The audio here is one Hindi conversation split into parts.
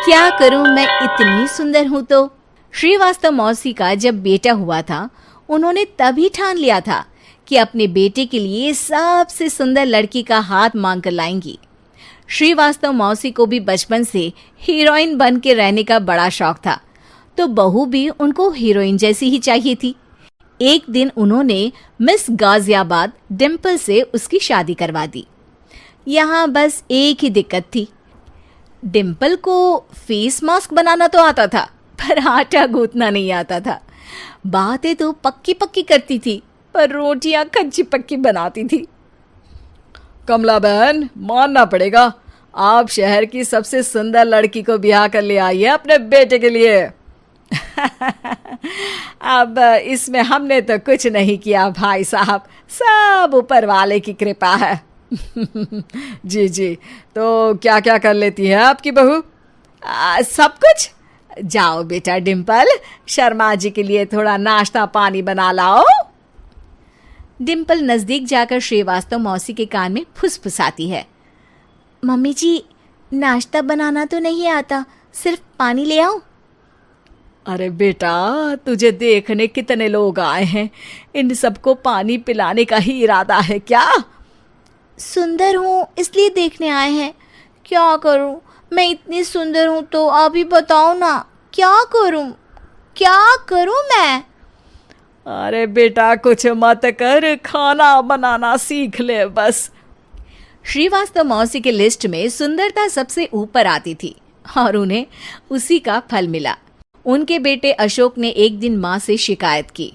क्या करूं मैं इतनी सुंदर हूं तो। श्रीवास्तव मौसी का जब बेटा हुआ था, उन्होंने तभी ठान लिया था कि अपने बेटे के लिए सबसे सुंदर लड़की का हाथ मांग कर लाएंगी। श्रीवास्तव मौसी को भी बचपन से हीरोइन बन के रहने का बड़ा शौक था, तो बहू भी उनको हीरोइन जैसी ही चाहिए थी। एक दिन उन्होंने मिस गाजियाबाद डिम्पल से उसकी शादी करवा दी। यहाँ बस एक ही दिक्कत थी, डिम्पल को फेस मास्क बनाना तो आता था, पर आटा गूंथना नहीं आता था। बातें तो पक्की पक्की करती थी, पर रोटियां कच्ची पक्की बनाती थी। कमला बहन, मानना पड़ेगा, आप शहर की सबसे सुंदर लड़की को ब्याह कर ले आई है अपने बेटे के लिए। अब इसमें हमने तो कुछ नहीं किया भाई साहब, सब ऊपर वाले की कृपा है। जी जी, तो क्या क्या कर लेती है आपकी बहू? सब कुछ। जाओ बेटा डिम्पल, शर्मा जी के लिए थोड़ा नाश्ता पानी बना लाओ। डिम्पल नजदीक जाकर श्रीवास्तव मौसी के कान में फुसफुसाती है। मम्मी जी, नाश्ता बनाना तो नहीं आता, सिर्फ पानी ले आओ। अरे बेटा, तुझे देखने कितने लोग आए हैं, इन सबको पानी पिलाने का ही इरादा है क्या? सुंदर हूँ इसलिए देखने आए हैं। क्या करूँ, मैं इतनी सुंदर हूँ तो आप ही बताओ ना, क्या करूँ मैं? अरे बेटा, कुछ मत कर, खाना बनाना सीख ले बस। श्रीवास्तव मौसी के लिस्ट में सुंदरता सबसे ऊपर आती थी और उन्हें उसी का फल मिला। उनके बेटे अशोक ने एक दिन माँ से शिकायत की।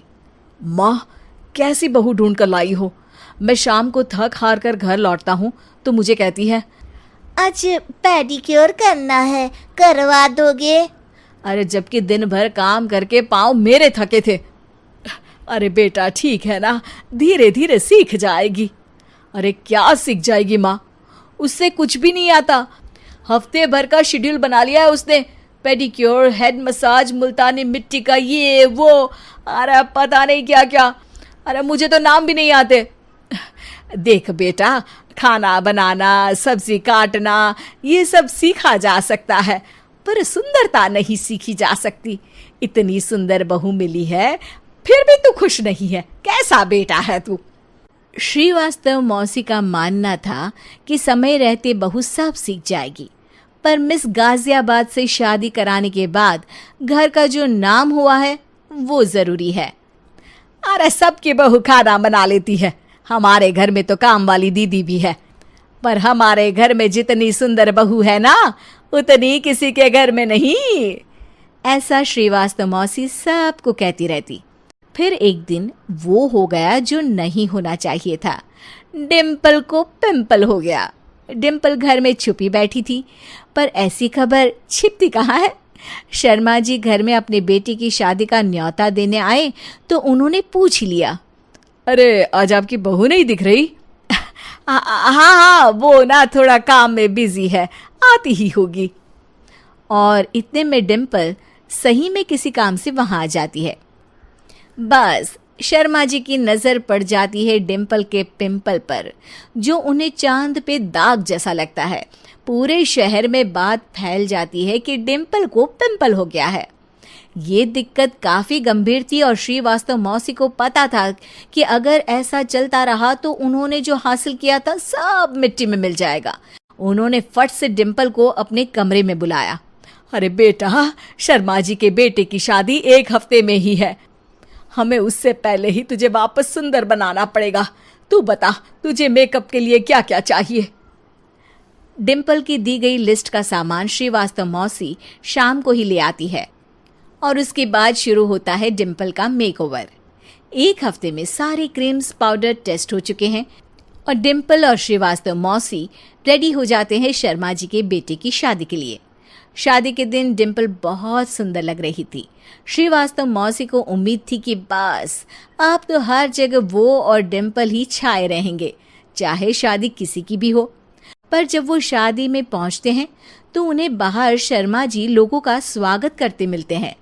माँ, कैसी बहू ढूंढ कर लाई हो? मैं शाम को थक हार कर घर लौटता हूँ तो मुझे कहती है, आज पेडिक्योर करना है, करवा दोगे? अरे जबकि दिन भर काम करके पाँव मेरे थके थे। अरे बेटा, ठीक है ना, धीरे धीरे सीख जाएगी। अरे क्या सीख जाएगी माँ, उससे कुछ भी नहीं आता। हफ्ते भर का शेड्यूल बना लिया है उसने, पेडिक्योर, हेड मसाज, मुल्तानी मिट्टी का ये वो, अरे पता नहीं क्या क्या। अरे मुझे तो नाम भी नहीं आते। देख बेटा, खाना बनाना, सब्जी काटना, ये सब सीखा जा सकता है, पर सुंदरता नहीं सीखी जा सकती। इतनी सुंदर बहू मिली है, फिर भी तू खुश नहीं है, कैसा बेटा है तू? श्रीवास्तव मौसी का मानना था कि समय रहते बहू सब सीख जाएगी, पर मिस गाजियाबाद से शादी कराने के बाद घर का जो नाम हुआ है वो जरूरी है। अरे सबकी बहू खाना बना लेती है, हमारे घर में तो काम वाली दीदी भी है, पर हमारे घर में जितनी सुंदर बहू है ना, उतनी किसी के घर में नहीं। ऐसा श्रीवास्तव मौसी सबको कहती रहती। फिर एक दिन वो हो गया जो नहीं होना चाहिए था, डिम्पल को पिंपल हो गया। डिम्पल घर में छुपी बैठी थी, पर ऐसी खबर छिपती कहाँ है। शर्मा जी घर में अपने बेटे की शादी का न्योता देने आए तो उन्होंने पूछ लिया, अरे आज आपकी बहू नहीं दिख रही? हाँ, वो ना थोड़ा काम में बिजी है, आती ही होगी। और इतने में डिम्पल सही में किसी काम से वहां आ जाती है। बस शर्मा जी की नजर पड़ जाती है डिम्पल के पिंपल पर, जो उन्हें चांद पे दाग जैसा लगता है। पूरे शहर में बात फैल जाती है कि डिम्पल को पिंपल हो गया है। ये दिक्कत काफी गंभीर थी और श्रीवास्तव मौसी को पता था कि अगर ऐसा चलता रहा तो उन्होंने जो हासिल किया था सब मिट्टी में मिल जाएगा। उन्होंने फट से डिम्पल को अपने कमरे में बुलाया। अरे बेटा, शर्मा जी के बेटे की शादी 1 हफ्ते में ही है, हमें उससे पहले ही तुझे वापस सुंदर बनाना पड़ेगा। तू बता, तुझे मेकअप के लिए क्या क्या चाहिए? डिम्पल की दी गई लिस्ट का सामान श्रीवास्तव मौसी शाम को ही ले आती है और उसके बाद शुरू होता है डिम्पल का मेकओवर। 1 हफ्ते में सारे क्रीम्स पाउडर टेस्ट हो चुके हैं और डिम्पल और श्रीवास्तव मौसी रेडी हो जाते हैं शर्मा जी के बेटे की शादी के लिए। शादी के दिन डिम्पल बहुत सुंदर लग रही थी। श्रीवास्तव मौसी को उम्मीद थी कि बस अब तो हर जगह वो और डिम्पल ही छाए रहेंगे, चाहे शादी किसी की भी हो। पर जब वो शादी में पहुंचते हैं तो उन्हें बाहर शर्मा जी लोगों का स्वागत करते मिलते हैं।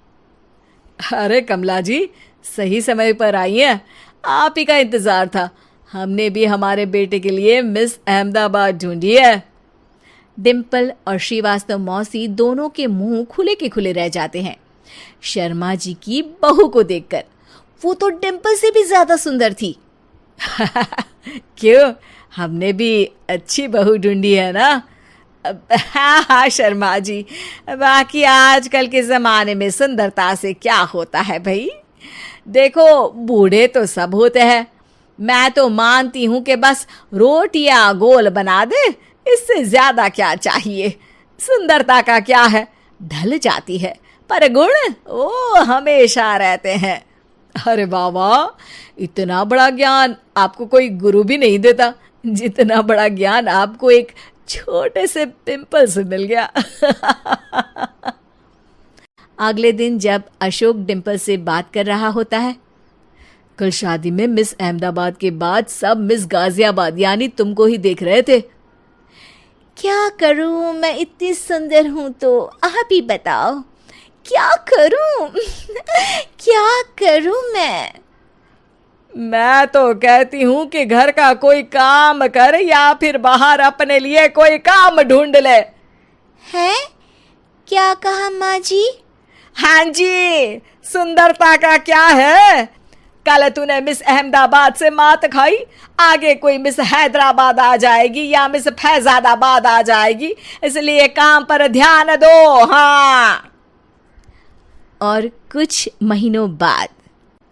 अरे कमला जी, सही समय पर आई हैं, आप ही का इंतजार था। हमने भी हमारे बेटे के लिए मिस अहमदाबाद ढूंढी है। डिम्पल और श्रीवास्तव मौसी दोनों के मुंह खुले के खुले रह जाते हैं शर्मा जी की बहू को देखकर। वो तो डिम्पल से भी ज्यादा सुंदर थी। क्यों, हमने भी अच्छी बहू ढूंढी है ना? हाँ हाँ शर्मा जी, बाकी आजकल के ज़माने में सुंदरता से क्या होता है भाई। देखो, बूढ़े तो सब होते हैं। मैं तो मानती हूँ कि बस रोटियां गोल बना दे, इससे ज्यादा क्या चाहिए। सुंदरता का क्या है, ढल जाती है, पर गुण वो हमेशा रहते हैं। अरे बाबा, इतना बड़ा ज्ञान आपको कोई गुरु भी नहीं देता जितना बड़ा ज्ञान आपको एक छोटे से पिंपल से मिल गया। अगले दिन जब अशोक डिम्पल से बात कर रहा होता है, कल शादी में मिस अहमदाबाद के बाद सब मिस गाजियाबाद यानी तुमको ही देख रहे थे। क्या करूं, मैं इतनी सुंदर हूं तो आप ही बताओ क्या करूं। क्या करूं मैं तो कहती हूँ कि घर का कोई काम कर या फिर बाहर अपने लिए कोई काम ढूंढ ले। है? क्या कहा माँ जी? हाँ जी, सुंदरता का क्या है। कल तूने मिस अहमदाबाद से मात खाई, आगे कोई मिस हैदराबाद आ जाएगी या मिस फैजादाबाद आ जाएगी, इसलिए काम पर ध्यान दो। हाँ। और कुछ महीनों बाद,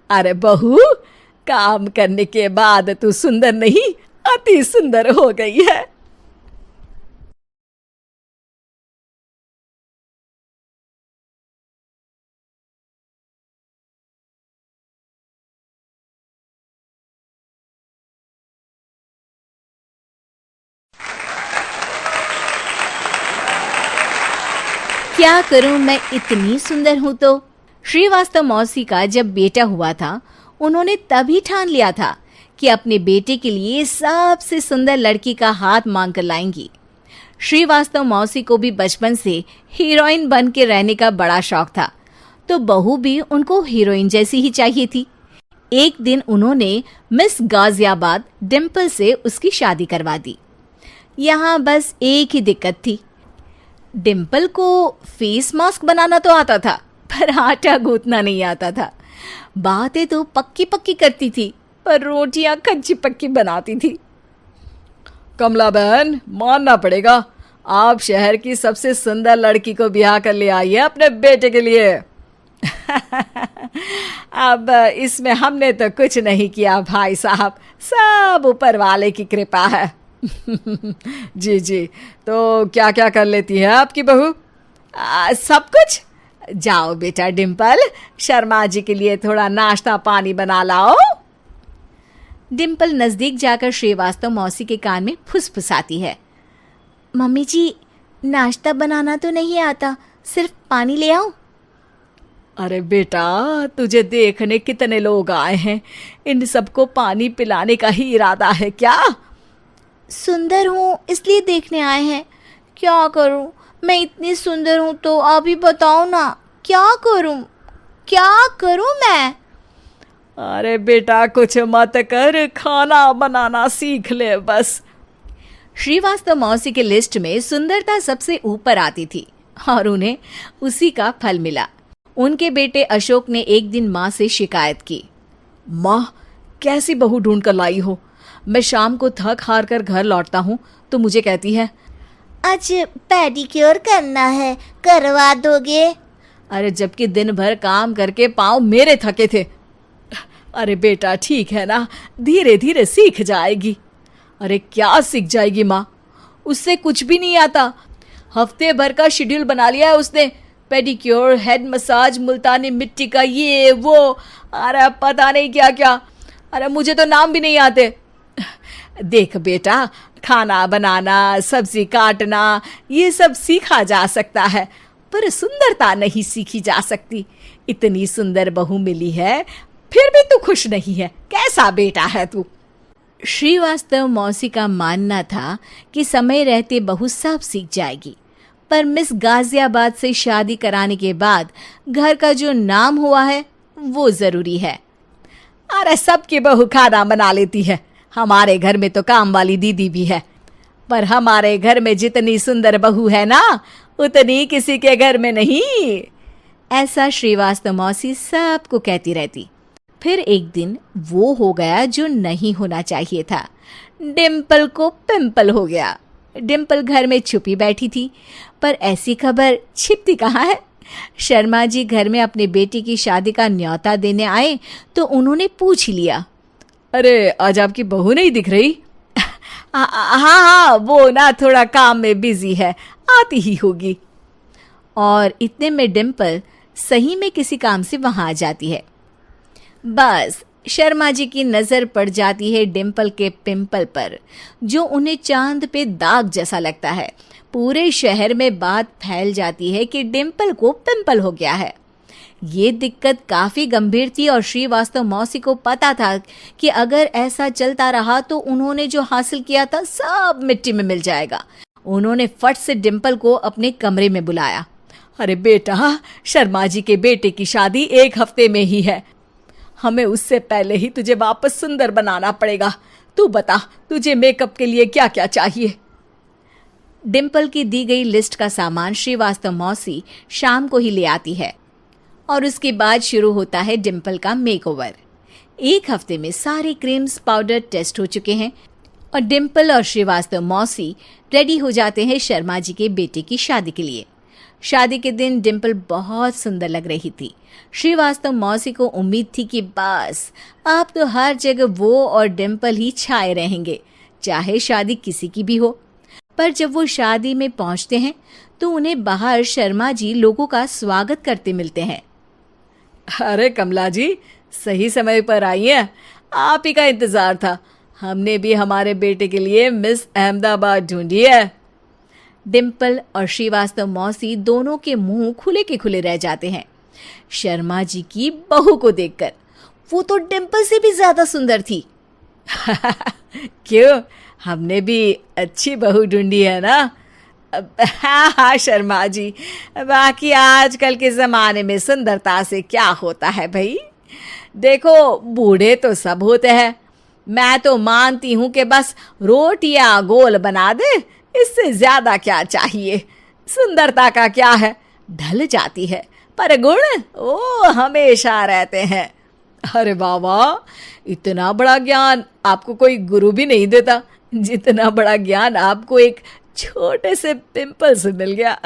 अरे बहू, काम करने के बाद तू सुंदर नहीं, अति सुंदर हो गई है। क्या करूं मैं इतनी सुंदर हूं तो। श्रीवास्तव मौसी का जब बेटा हुआ था, उन्होंने तभी ठान लिया था कि अपने बेटे के लिए सबसे सुंदर लड़की का हाथ मांग कर लाएंगी। श्रीवास्तव मौसी को भी बचपन से हीरोइन बन के रहने का बड़ा शौक था, तो बहू भी उनको हीरोइन जैसी ही चाहिए थी। एक दिन उन्होंने मिस गाजियाबाद डिम्पल से उसकी शादी करवा दी। यहाँ बस एक ही दिक्कत थी, डिम्पल को फेस मास्क बनाना तो आता था, पर आटा गूंथना नहीं आता था। बातें तो पक्की पक्की करती थी, पर रोटियां कच्ची पक्की बनाती थी। कमला बहन, मानना पड़ेगा, आप शहर की सबसे सुंदर लड़की को ब्याह कर ले आई है अपने बेटे के लिए। अब इसमें हमने तो कुछ नहीं किया भाई साहब, सब ऊपर वाले की कृपा है। जी जी, तो क्या क्या कर लेती है आपकी बहू? सब कुछ। जाओ बेटा डिम्पल, शर्मा जी के लिए थोड़ा नाश्ता पानी बना लाओ। डिम्पल नजदीक जाकर श्रीवास्तव मौसी के कान में फुसफुसाती है। मम्मी जी, नाश्ता बनाना तो नहीं आता, सिर्फ पानी ले आओ। अरे बेटा, तुझे देखने कितने लोग आए हैं, इन सबको पानी पिलाने का ही इरादा है क्या? सुंदर हूँ इसलिए देखने आए हैं। क्या करूँ, मैं इतनी सुंदर हूँ तो आप ही बताओ ना, क्या करूँ, क्या करूँ मैं? अरे बेटा, कुछ मत कर, खाना बनाना सीख ले बस। श्रीवास्तव मौसी के लिस्ट में सुंदरता सबसे ऊपर आती थी और उन्हें उसी का फल मिला। उनके बेटे अशोक ने एक दिन माँ से शिकायत की। माँ, कैसी बहू ढूंढ कर लाई हो? मैं शाम को थक हार कर घर लौटता हूँ तो मुझे कहती है, आज पेडिक्योर करना है, करवा दोगे? अरे जबकि दिन भर काम करके पाँव मेरे थके थे। अरे बेटा, ठीक है ना, धीरे धीरे सीख जाएगी। अरे क्या सीख जाएगी माँ, उससे कुछ भी नहीं आता। हफ्ते भर का शेड्यूल बना लिया है उसने, पेडिक्योर, हेड मसाज, मुल्तानी मिट्टी का ये वो, अरे पता नहीं क्या क्या। अरे मुझे तो नाम भी नहीं आते। देख बेटा, खाना बनाना, सब्जी काटना, ये सब सीखा जा सकता है, पर सुंदरता नहीं सीखी जा सकती। इतनी सुंदर बहू मिली है, फिर भी तू खुश नहीं है, कैसा बेटा है तू? श्रीवास्तव मौसी का मानना था कि समय रहते बहू सब सीख जाएगी, पर मिस गाजियाबाद से शादी कराने के बाद घर का जो नाम हुआ है वो जरूरी है। अरे सबकी बहू खाना बना लेती है, हमारे घर में तो काम वाली दीदी भी है। पर हमारे घर में जितनी सुंदर बहू है ना, उतनी किसी के घर में नहीं। ऐसा श्रीवास्तव मौसी सबको कहती रहती। फिर एक दिन वो हो गया जो नहीं होना चाहिए था। डिम्पल को पिंपल हो गया। डिम्पल घर में छुपी बैठी थी, पर ऐसी खबर छिपती कहाँ है। शर्मा जी घर में अपने बेटी की शादी का न्योता देने आए तो उन्होंने पूछ लिया, अरे आज आपकी बहू नहीं दिख रही? हाँ, वो ना थोड़ा काम में बिजी है, आती ही होगी। और इतने में डिम्पल सही में किसी काम से वहां आ जाती है। बस शर्मा जी की नजर पड़ जाती है डिम्पल के पिंपल पर, जो उन्हें चांद पे दाग जैसा लगता है। पूरे शहर में बात फैल जाती है कि डिम्पल को पिंपल हो गया है। ये दिक्कत काफी गंभीर थी और श्रीवास्तव मौसी को पता था कि अगर ऐसा चलता रहा तो उन्होंने जो हासिल किया था सब मिट्टी में मिल जाएगा। उन्होंने फट से डिम्पल को अपने कमरे में बुलाया। अरे बेटा, शर्मा जी के बेटे की शादी 1 हफ्ते में ही है। हमें उससे पहले ही तुझे वापस सुंदर बनाना पड़ेगा। तू बता, तुझे मेकअप के लिए क्या क्या चाहिए? डिम्पल की दी गई लिस्ट का सामान श्रीवास्तव मौसी शाम को ही ले आती है और उसके बाद शुरू होता है डिम्पल का मेकओवर। 1 हफ्ते में सारे क्रीम्स पाउडर टेस्ट हो चुके हैं और डिम्पल और श्रीवास्तव मौसी रेडी हो जाते हैं शर्मा जी के बेटे की शादी के लिए। शादी के दिन डिम्पल बहुत सुंदर लग रही थी। श्रीवास्तव मौसी को उम्मीद थी कि बस अब तो हर जगह वो और डिम्पल ही छाए रहेंगे, चाहे शादी किसी की भी हो। पर जब वो शादी में पहुंचते हैं तो उन्हें बाहर शर्मा जी लोगों का स्वागत करते मिलते हैं। अरे कमला जी, सही समय पर आई हैं। आप ही का इंतजार था। हमने भी हमारे बेटे के लिए मिस अहमदाबाद ढूंढी है। डिम्पल और श्रीवास्तव मौसी दोनों के मुंह खुले के खुले रह जाते हैं शर्मा जी की बहू को देखकर। वो तो डिम्पल से भी ज्यादा सुंदर थी। क्यों, हमने भी अच्छी बहू ढूंढी है ना? हाँ शर्मा जी, बाकी आजकल के ज़माने में सुंदरता से क्या होता है भाई। देखो, बूढ़े तो सब होते हैं। मैं तो मानती हूँ कि बस रोटियां गोल बना दे, इससे ज़्यादा क्या चाहिए। सुंदरता का क्या है, ढल जाती है, पर गुण वो हमेशा रहते हैं। अरे बाबा, इतना बड़ा ज्ञान आपको कोई गुरु भी नहीं देता जितना बड़ा ज्ञान आपको एक छोटे से पिंपल से मिल गया।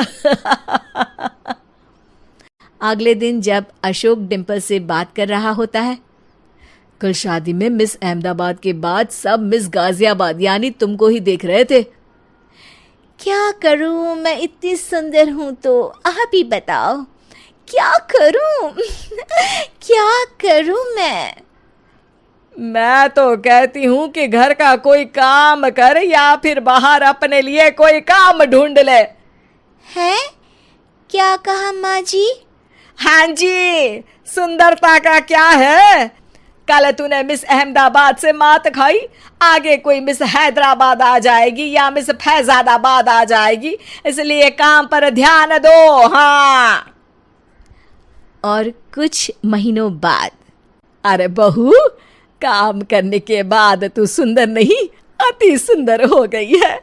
अगले दिन जब अशोक डिम्पल से बात कर रहा होता है, कल शादी में मिस अहमदाबाद के बाद सब मिस गाजियाबाद यानी तुमको ही देख रहे थे। क्या करूं, मैं इतनी सुंदर हूं तो आप ही बताओ क्या करूं? क्या करूं मैं तो कहती हूँ कि घर का कोई काम कर या फिर बाहर अपने लिए कोई काम ढूंढ ले। है? क्या कहा माँ जी? हाँ जी, सुंदरता का क्या है? कल तूने मिस अहमदाबाद से मात खाई, आगे कोई मिस हैदराबाद आ जाएगी या मिस फैजादाबाद आ जाएगी, इसलिए काम पर ध्यान दो। हाँ। और कुछ महीनों बाद, अरे बहू, काम करने के बाद तू सुंदर नहीं, अति सुंदर हो गई है।